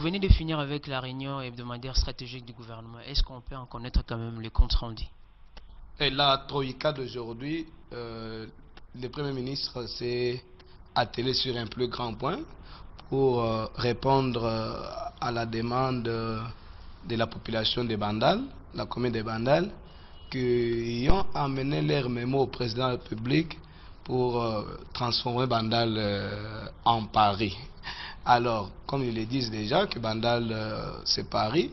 venez de finir avec la réunion hebdomadaire stratégique du gouvernement. Est-ce qu'on peut en connaître quand même les comptes rendus? Et la Troïka d'aujourd'hui, le Premier ministre s'est attelé sur un plus grand point pour répondre à la demande de la population de Bandal, la commune de Bandal, qui ont amené leur mémo au président de la République pour transformer Bandal en Paris. Alors, comme ils le disent déjà, que Bandal c'est Paris,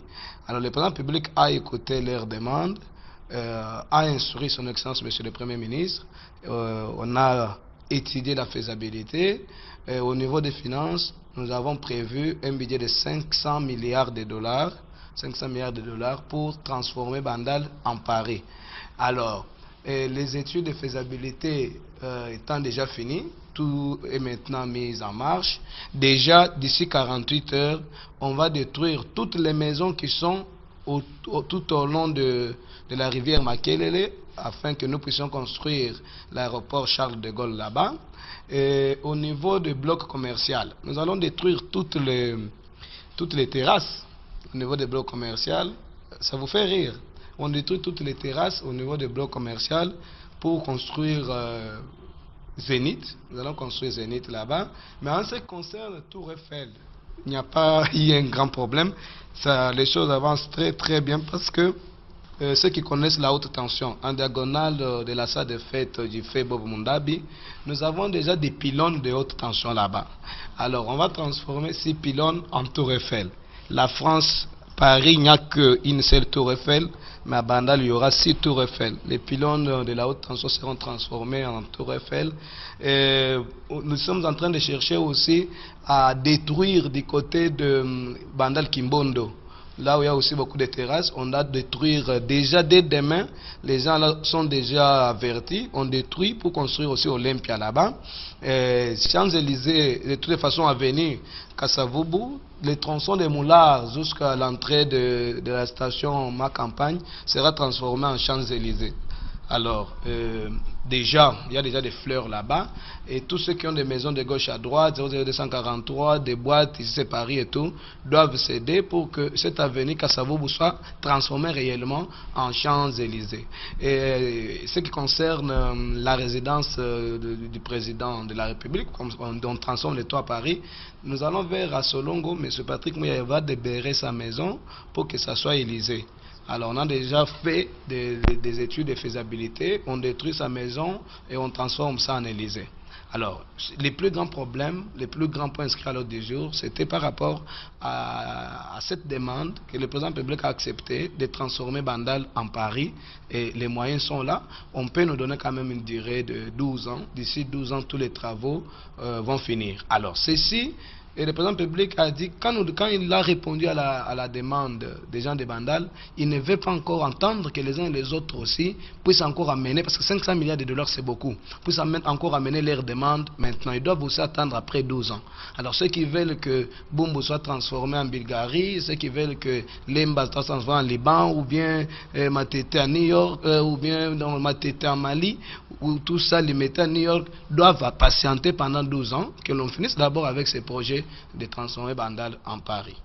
alors le président public a écouté leurs demandes, a instruit son Excellence Monsieur le Premier ministre, on a étudié la faisabilité, au niveau des finances, nous avons prévu un budget de 500 milliards de dollars, 500 milliards de dollars pour transformer Bandal en Paris. Alors, les études de faisabilité étant déjà finies, tout est maintenant mis en marche. Déjà, d'ici 48 heures, on va détruire toutes les maisons qui sont tout au long de la rivière Makelele, afin que nous puissions construire l'aéroport Charles de Gaulle là-bas. Au niveau du bloc commercial, nous allons détruire toutes les terrasses au niveau des blocs commerciaux. Ça vous fait rire? On détruit toutes les terrasses au niveau des blocs commerciaux pour construire Zénith. Nous allons construire Zénith là-bas. Mais en ce qui concerne Tour Eiffel, il n'y a pas eu un grand problème. Les choses avancent très très bien parce que ceux qui connaissent la haute tension, en diagonale de la salle de fête du fait Bob Mundabi, nous avons déjà des pylônes de haute tension là-bas. Alors on va transformer ces pylônes en Tour Eiffel. La France, Paris, il n'y a qu'une seule Tour Eiffel, mais à Bandal, il y aura 6 Tours Eiffel. Les pylônes de la haute tension seront transformés en Tour Eiffel. Nous sommes en train de chercher aussi à détruire du côté de Bandal Kimbondo. Là où il y a aussi beaucoup de terrasses, on doit détruire déjà dès demain. Les gens là sont déjà avertis. On détruit pour construire aussi Olympia là-bas. Champs-Élysées, de toutes les façons à venir, Kassavubu, les tronçons des Moulards jusqu'à l'entrée de la station Ma Campagne sera transformé en Champs-Élysées. Alors, déjà, il y a déjà des fleurs là-bas. Et tous ceux qui ont des maisons de gauche à droite, 00243, des boîtes, ici c'est Paris et tout, doivent céder pour que cette avenue Kassavubu soit transformée réellement en Champs-Élysées. Et ce qui concerne la résidence du président de la République, comme on transforme les toits à Paris, nous allons vers Assolongo, M. Patrick Mouya va libérer sa maison pour que ça soit Élysée. Alors on a déjà fait des études de faisabilité, on détruit sa maison et on transforme ça en Élysée. Alors, les plus grands problèmes, les plus grands points inscrits à l'ordre du jour, c'était par rapport à cette demande que le président public a accepté de transformer Bandal en Paris. Et les moyens sont là. On peut nous donner quand même une durée de 12 ans. D'ici 12 ans, tous les travaux vont finir. Alors, ceci... Et le président public a dit, quand il a répondu à la demande des gens de Bandal, il ne veut pas encore entendre que les uns et les autres aussi puissent encore amener, parce que 500 milliards de dollars c'est beaucoup, puissent encore amener leurs demandes maintenant. Ils doivent aussi attendre après 12 ans. Alors ceux qui veulent que Bumbu soit transformé en Bulgarie, ceux qui veulent que Lemba soit transformé en Liban, ou bien Matete à New York, ou bien Matete en Mali, ou tout ça, les mettre à New York, doivent patienter pendant 12 ans, que l'on finisse d'abord avec ces projets de transformer Bandal en Paris.